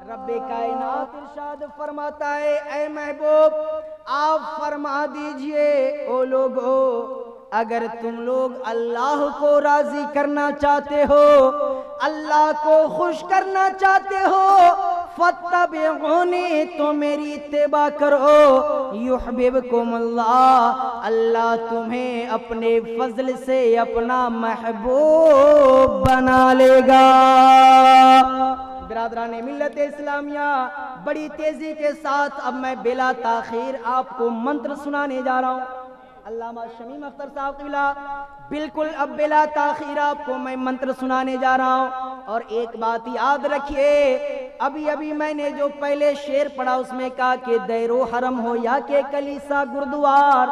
रब्बे कायनात इरशाद फरमाता है, ऐ महबूब आप फरमा दीजिए ओ लोगो, अगर तुम लोग अल्लाह को राजी करना चाहते हो, अल्लाह को खुश करना चाहते हो, फत्तबिऊनी तो मेरी इत्तिबा करो, युहब्बिबकुमुल्लाह अल्लाह तुम्हें अपने फजल से अपना महबूब बना लेगा। बिरादरान मिल्लत इस्लामिया, बड़ी तेजी के साथ अब मैं बिला ताखीर आपको मंत्र सुनाने जा रहा हूँ। अल्लामा शमीम अख्तर साहब क़िबला, बिल्कुल अब बिला ताखीर आपको मैं मंत्र सुनाने जा रहा हूँ। और एक बात याद रखिए, अभी अभी मैंने जो पहले शेर पढ़ा उसमें कहा कि दैरो हरम हो या के कलीसा गुरुद्वार,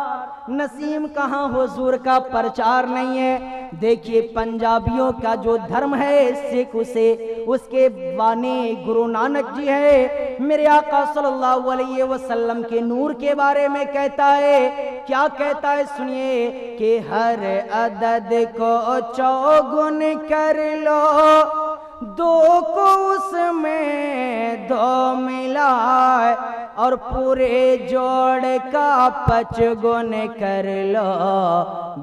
नसीम कहाँ हुजूर का प्रचार नहीं है। देखिए पंजाबियों का जो धर्म है सिख उसे उसके बानी गुरु नानक जी है, मेरे आका सल्लल्लाहु अलैहि वसल्लम के नूर के बारे में कहता है। क्या कहता है सुनिए कि हर अदद को चौगुन कर लो, दो को उसमें दो मिलाए, और पूरे जोड़ का 5 गुण कर लो,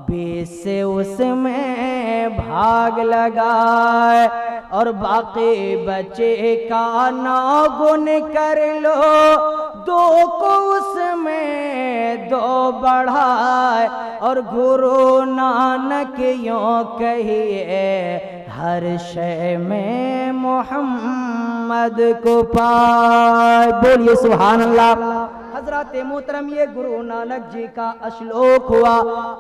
20 से उसमें भाग लगाए, और बाकी बचे का 9 गुण कर लो, 2 को उसमें 2 बढ़ाए, और गुरु नानक यूं कहिए हर शय में मोहम्मद को पाए। बोलिए सुभान अल्लाह। हजरत मोहतरम ये गुरु नानक जी का श्लोक हुआ।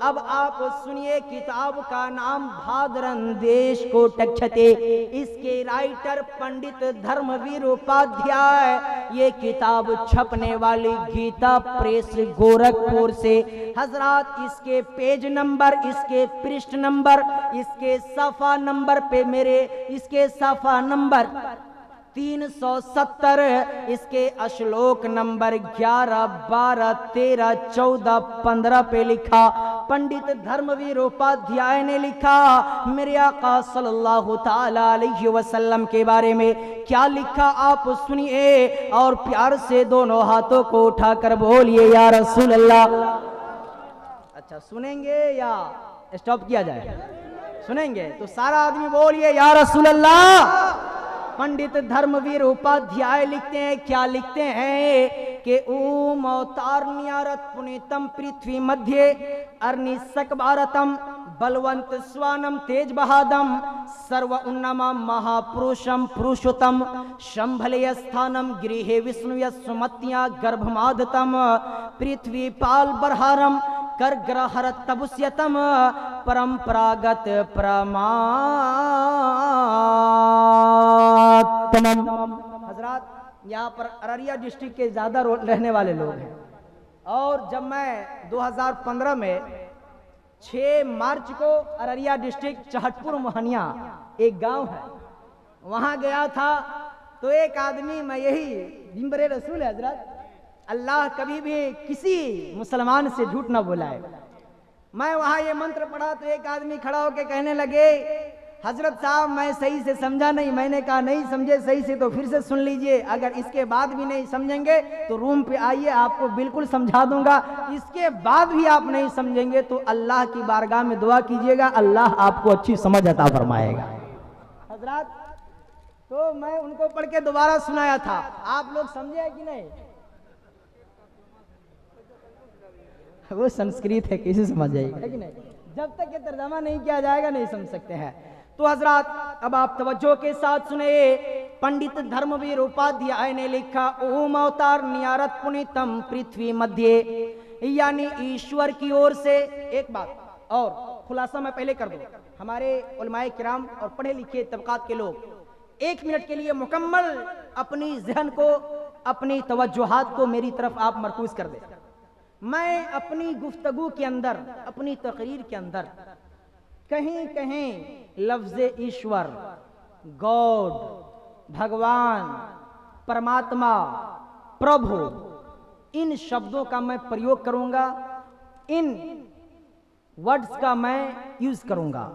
अब आप सुनिए, किताब का नाम भादरन देश को टक्षते, इसके राइटर पंडित धर्मवीर उपाध्याय। ये किताब छपने वाली गीता प्रेस गोरखपुर से। हजरत इसके पेज नंबर, इसके पृष्ठ नंबर, इसके सफ़ा नंबर पे मेरे इसके सफ़ा नंबर 370, इसके श्लोक नंबर 11, 12, 13, 14, 15 पे लिखा। पंडित धर्मवीर उपाध्याय ने लिखा मेरे आका सल्लल्लाहु ताला अलैहि वसल्लम के बारे में। क्या लिखा आप सुनिए, और प्यार से दोनों हाथों को उठाकर बोलिए या रसूल अल्लाह। अच्छा सुनेंगे या स्टॉप किया जाए? सुनेंगे तो सारा आदमी बोलिए या रसूल अल्लाह। पंडित धर्मवीर उपाध्याय लिखते हैं, क्या लिखते हैं कि ओम अवतार नियारत पुनीतम पृथ्वी मध्य अर्निसक भारतम बलवंत स्वानम तेज बहादम सर्व उन्नम महापुरुषम पुरुषोत्तम शंभलय स्थानम गृहे विष्णु सुमत्या गर्भमादतम पृथ्वी पाल बरहारम कर ग्रहर तबुस्यतम परंपरागत प्रमातमम। हजरात यहाँ पर अररिया डिस्ट्रिक्ट के ज्यादा रहने वाले लोग हैं, और जब मैं 2015 में 6 मार्च को अररिया डिस्ट्रिक्ट चहटपुर मोहनिया एक गांव है वहां गया था, तो एक आदमी, मैं यही जिम्बरे रसूल है हजरत, अल्लाह कभी भी किसी मुसलमान से झूठ ना बुलाए। मैं वहां ये मंत्र पढ़ा तो एक आदमी खड़ा होकर कहने लगे हजरत साहब मैं सही से समझा नहीं। मैंने कहा नहीं समझे सही से तो फिर से सुन लीजिए, अगर इसके बाद भी नहीं समझेंगे तो रूम पे आइए, आपको बिल्कुल समझा दूंगा। इसके बाद भी आप नहीं समझेंगे तो अल्लाह की बारगाह में दुआ कीजिएगा, अल्लाह आपको अच्छी समझ अता फरमाएगा। हजरत तो मैं उनको पढ़ के दोबारा सुनाया था, आप लोग समझे कि नहीं? वो संस्कृत है, कैसे समझ जाएगा कि नहीं? जब तक ये तर्जमा नहीं किया जाएगा नहीं समझ सकते हैं। तो हजरत अब आप तवज्जो के साथ सुने, पंडित धर्मवीर उपाध्याय ने लिखा ओम अवतार नियारत पुनीतम पृथ्वी मध्य, यानी ईश्वर की ओर से। एक बात और खुलासा मैं पहले कर दूं, हमारे उलमाए किराम और पढ़े लिखे तबकात के लोग 1 मिनट के लिए मुकम्मल अपनी जहन को, अपनी तवज्जुहात को मेरी तरफ आप मरकूज कर दें। मैं अपनी गुफ्तगू के अंदर, अपनी तकरीर के अंदर कहीं कहीं लफ्ज ईश्वर, गॉड, भगवान, परमात्मा, प्रभु, इन शब्दों का मैं प्रयोग करूंगा, इन वर्ड्स का मैं यूज करूंगा।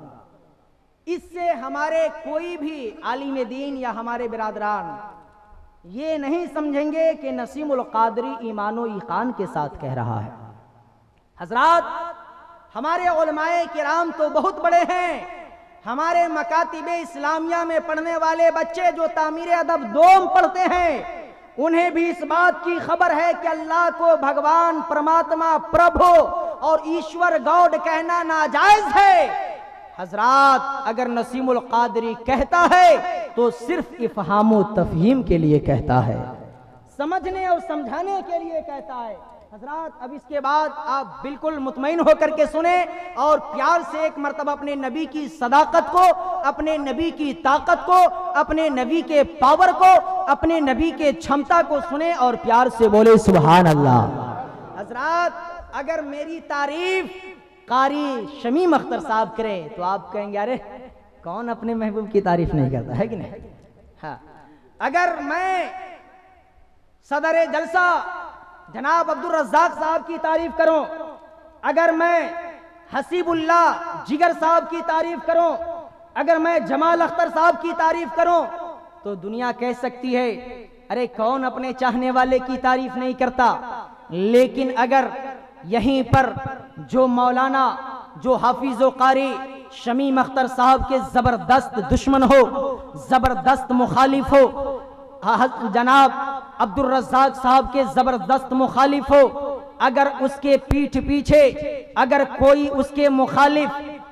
इससे हमारे कोई भी आलिम दीन या हमारे बिरादरान ये नहीं समझेंगे कि नसीमुल कादरी ईमानो ईकान के साथ कह रहा है। हजरात, हमारे उलमाए किराम तो बहुत बड़े हैं। हमारे मकातिबे इस्लामिया में पढ़ने वाले बच्चे जो तामीर अदब दोम पढ़ते हैं, उन्हें भी इस बात की खबर है कि अल्लाह को भगवान, परमात्मा, प्रभु और ईश्वर, गॉड कहना नाजायज है। हजरात, अगर नसीमुल कादरी कहता है तो सिर्फ इफ़हाम तफहीम के लिए कहता है, समझने और समझाने के लिए कहता है। हजरात, अब इसके बाद आप बिल्कुल मुतमईन होकर के सुने और प्यार से एक मर्तबा अपने नबी की सदाकत को, अपने नबी की ताकत को, अपने नबी के पावर को, अपने नबी के क्षमता को सुने और प्यार से बोले सुभान अल्लाह। हजरात, अगर मेरी तारीफ कारी शमीम अख्तर साहब करे तो आप कहेंगे अरे कौन अपने महबूब की तारीफ नहीं करता है कि नहीं। हाँ, अगर मैं सदर जलसा जनाब अब्दुल रज़्ज़ाक साहब की तारीफ करूं, अगर मैं हसीबुल्लाह जिगर साहब की तारीफ करूं, अगर मैं जमाल अख्तर साहब की तारीफ करूं, तो दुनिया कह सकती है अरे कौन अपने चाहने वाले की तारीफ नहीं करता। लेकिन अगर यहीं पर जो मौलाना, जो हाफिज़ो कारी शमीम अख्तर साहब के जबरदस्त दुश्मन हो, जबरदस्त मुखालिफ हो, जनाब अब्दुल रज़्ज़ाक साहब के जबरदस्त मुखालिफ हो, अगर उसके पीठ पीछे अगर कोई उसके मुखालिफ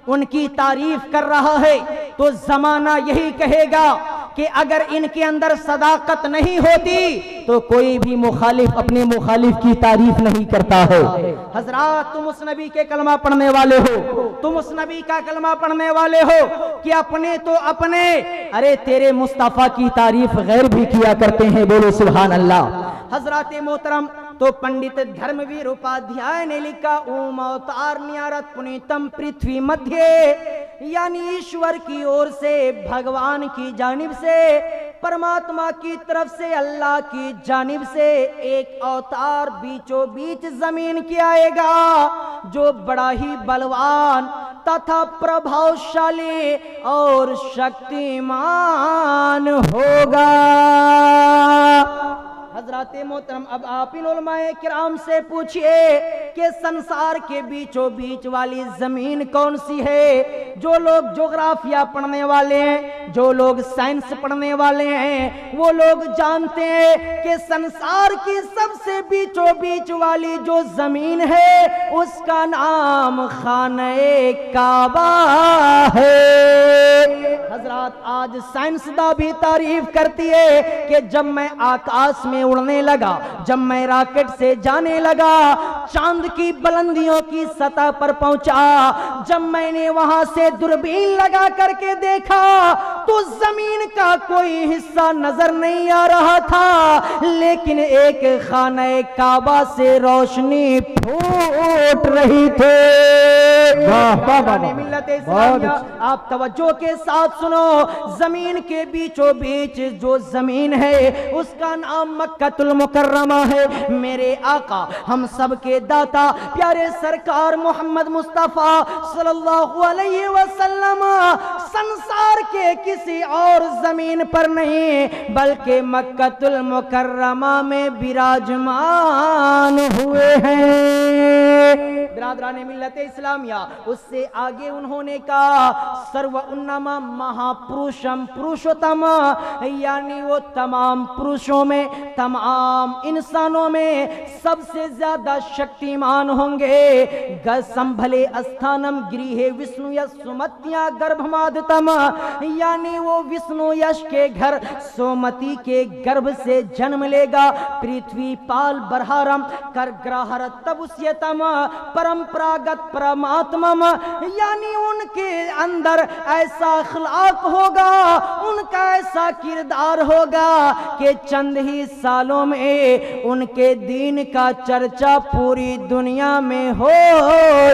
उनकी तारीफ कर रहा है तो जमाना यही कहेगा कि अगर इनके अंदर सदाकत नहीं होती तो कोई भी मुखालिफ अपने मुखालिफ की तारीफ नहीं करता है। हजरात, तुम उस नबी के कलमा पढ़ने वाले हो, तुम उस नबी का कलमा पढ़ने वाले हो कि अपने तो अपने, अरे तेरे मुस्तफा की तारीफ गैर भी किया करते हैं। बोलो सुभान अल्लाह। हजरत मोहतरम तो पंडित धर्मवीर उपाध्याय ने लिखा, ओम अवतार न्यारत पुनीतम पृथ्वी मध्य, यानी ईश्वर की ओर से, भगवान की जानिब से, परमात्मा की तरफ से, अल्लाह की जानिब से एक अवतार बीचों बीच जमीन की आएगा जो बड़ा ही बलवान तथा प्रभावशाली और शक्तिमान होगा। हजरत मोहतरम, अब आप इन उलमाए किराम से पूछिए कि संसार के बीचों बीच वाली जमीन कौन सी है। जो लोग ज्योग्राफिया पढ़ने वाले हैं, जो लोग साइंस पढ़ने वाले हैं, वो लोग जानते हैं कि संसार की सबसे बीचों बीच वाली जो जमीन है उसका नाम खाने काबा है। हजरत, आज साइंसदा भी तारीफ करती है कि जब मैं आकाश में उड़ने लगा, जब मैं रॉकेट से जाने लगा, चांद की बुलंदियों की सतह पर पहुंचा, जब मैंने वहां से दूरबीन लगा करके देखा तो जमीन का कोई हिस्सा नजर नहीं आ रहा था, लेकिन एक खाने काबा से रोशनी फूट रही थी। आप तवज्जो के साथ सुनो, जमीन के बीचों बीच जो जमीन है उसका नाम मक्कातुल मुकर्रमा है। मेरे आका, हम सब के दाता, प्यारे सरकार मोहम्मद मुस्तफा सल्लल्लाहु अलैहि वसल्लम संसार के किसी और जमीन पर नहीं बल्कि मक्कातुल मुकर्रमा में विराजमान हुए हैं। बिरादराने मिल्लत इस्लामिया, उससे आगे उन्होंने कहा सर्व उन्नमा महापुरुषम पुरुषोत्तम, यानी वो तमाम पुरुषों में, तमाम इंसानों में सबसे ज्यादा शक्तिमान होंगे। संभले स्थानम गृहे विष्णु यश सुमत्या गर्भमादतम, यानी वो विष्णु यश के घर सोमती के गर्भ से जन्म लेगा। पृथ्वी पाल बरहारम कर ग्रहर तबुस्यतम परंपरागत परमात्मम, यानी उनके अंदर ऐसा अखलाक होगा, उनका ऐसा किरदार होगा कि चंद ही सालों में उनके दीन का चर्चा पूरी दुनिया में हो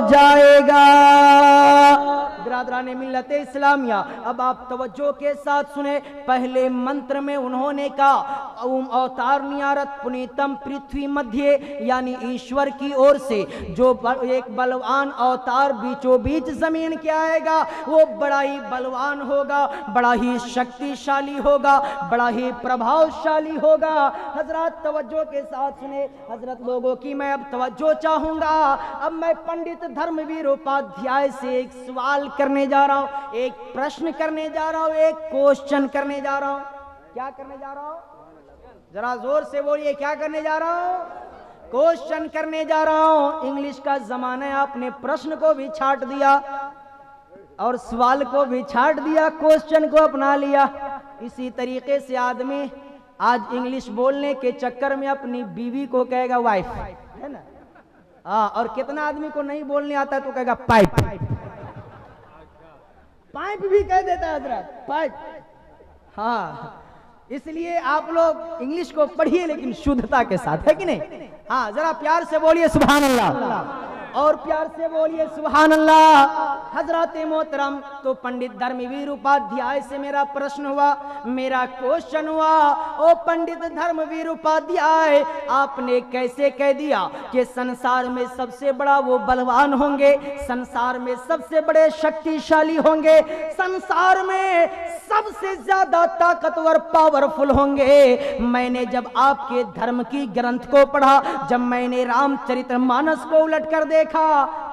जाएगा। बिरादरान मिल्लत इस्लामिया, अब आप तवज्जो के साथ सुने। पहले मंत्र में उन्होंने कहा ओम अवतार नियारत पुनीतम पृथ्वी मध्य, यानी ईश्वर की ओर से जो एक बलवान अवतार बीचों बीच जमीन के आएगा वो बड़ा ही बलवान होगा, बड़ा ही शक्तिशाली होगा, बड़ा ही प्रभावशाली होगा। हजरत तवज्जो के साथ सुने। हजरत लोगों की मैं अब तवज्जो चाहूंगा। अब मैं पंडित धर्मवीर उपाध्याय से एक सवाल करने जा रहा हूं, एक प्रश्न करने जा रहा हूं, एक क्वेश्चन करने जा रहा हूं। क्या करने जा रहा हूं? जरा जोर से बोलिए, क्या करने जा रहा हूं? क्वेश्चन करने जा रहा हूं। इंग्लिश का जमाना है, आपने प्रश्न को भी छाट दिया और सवाल को भी छाट दिया, क्वेश्चन को अपना लिया। इसी तरीके से आदमी आज इंग्लिश बोलने के चक्कर में अपनी बीवी को कहेगा वाइफ, है ना? हाँ, और कितना आदमी को नहीं बोलने आता तो कहेगा पाइप। पाइप भी कह देता है हजरत, पाइप। हाँ, इसलिए आप लोग इंग्लिश को पढ़िए लेकिन शुद्धता के साथ, है कि नहीं? हाँ, जरा प्यार से बोलिए सुभान अल्लाह, और प्यार से बोलिए सुभान अल्लाह। हजरत मोहतरम, तो पंडित धर्मवीर उपाध्याय से मेरा प्रश्न हुआ, मेरा क्वेश्चन हुआ, ओ पंडित धर्मवीर उपाध्याय, आपने कैसे कह दिया कि संसार में सबसे बड़ा वो बलवान होंगे, संसार में सबसे बड़े शक्तिशाली होंगे, संसार में सबसे ज्यादा ताकतवर पावरफुल होंगे? मैंने जब आपके धर्म की ग्रंथ को पढ़ा, जब मैंने रामचरितमानस को उलट कर देखा,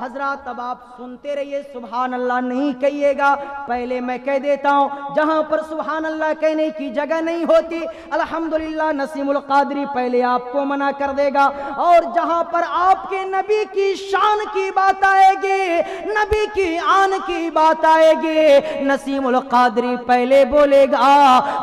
हजरत अब आप सुनते रहिए, सुभान अल्लाह नहीं कहिएगा। पहले मैं कह देता हूं, जहां पर सुभान अल्लाह कहने की जगह नहीं होती, अल्हम्दुलिल्लाह नसीमुल कादरी पहले आपको मना कर देगा। और जहां पर आपके नबी की शान की बात आएगी, नबी की आन की बात आएगी, नसीमुल कादरी पहले बोलेगा,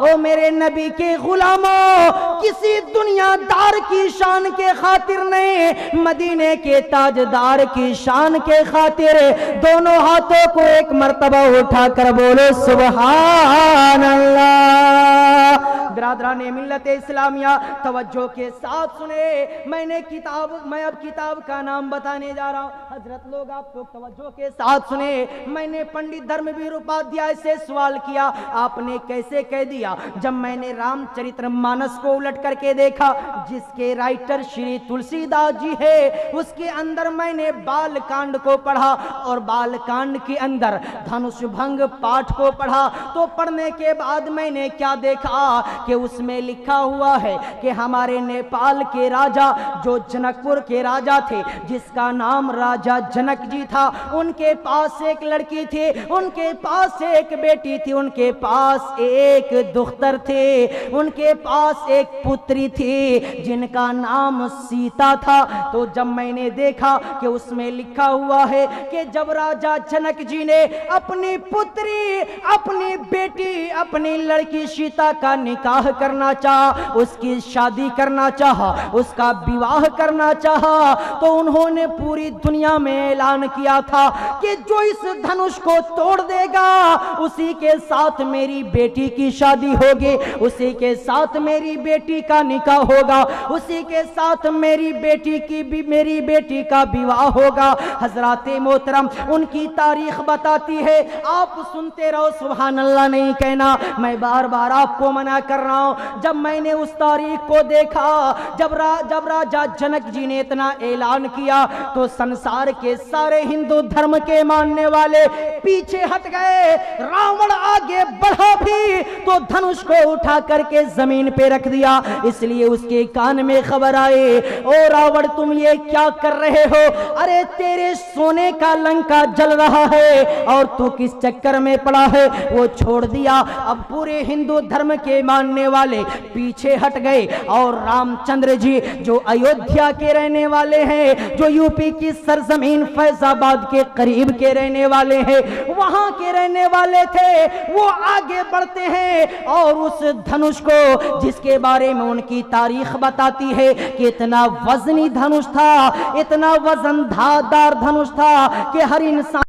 ओ मेरे नबी के गुलामों, किसी दुनियादार की शान के खातिर नहीं, मदीने के ताजदार की शान के खातिर दोनों हाथों को एक मर्तबा उठाकर बोलो सुभान अल्लाह। बिरादरान मिल्लत इस्लामिया, तवज्जो के साथ सुने। मैं अब किताब का नाम बताने जा रहा हूं। हजरत लोग आप लोग तवज्जो के साथ सुने। मैंने पंडित धर्मवीर उपाध्याय से सवाल किया, आपने कैसे कह दिया? जब मैंने रामचरितमानस को उलट करके देखा, जिसके राइटर श्री तुलसीदास जी है, उसके अंदर मैंने बाल कांड को पढ़ा और बाल कांड के अंदर धनुष भंग पाठ को पढ़ा। तो पढ़ने के बाद मैंने क्या देखा कि उसमें लिखा हुआ है कि हमारे नेपाल के राजा, जो जनकपुर के राजा थे, जिसका नाम राजा जनक जी था, उनके पास एक लड़की थी, उनके पास एक बेटी थी, उनके पास एक दुख्तर थे, उनके पास एक पुत्री थी जिनका नाम सीता था। तो जब मैंने देखा कि उसमें लिखा हुआ है कि जब राजा जनक जी ने अपनी पुत्री, अपनी बेटी, अपनी लड़की सीता का निकाह करना चाहा, उसकी शादी करना चाहा, उसका विवाह करना चाहा, तो उन्होंने पूरी दुनिया में ऐलान किया था कि जो इस धनुष को तोड़ देगा उसी के साथ मेरी बेटी की शादी होगी, उसी के साथ मेरी बेटी का निकाह होगा, उसी के साथ मेरी बेटी का विवाह होगा। हजराते मोहतरम, उनकी तारीख बताती है, आप सुनते रहो, सुभान अल्लाह नहीं कहना, मैं बार बार आपको मना कर रहा हूं। जब मैंने उस तारीख को देखा, जब राजा जनक जी ने इतना ऐलान किया, तो संसार के सारे हिंदू धर्म के मानने वाले पीछे हट गए। रावण आगे बढ़ा भी तो धनुष को उठा करके जमीन पे रख दिया। इसलिए उसके कान में खबर आई, ओ रावण तुम ये क्या कर रहे हो? अरे तेरे सोने का लंका जल रहा है और तू किस चक्कर में पड़ा है? वो छोड़ दिया। अब पूरे हिंदू धर्म के मानने वाले पीछे हट गए और रामचंद्र जी, जो अयोध्या के रहने वाले हैं, जो यूपी की सरजमीन फैजाबाद के करीब के रहने वाले हैं, वहां के रहने वाले थे, वो आगे बढ़ते हैं और उस धनुष को, जिसके बारे में उनकी तारीख बताती है कि इतना वजनी धनुष था, इतना वजनदार धनुष था कि हर इंसान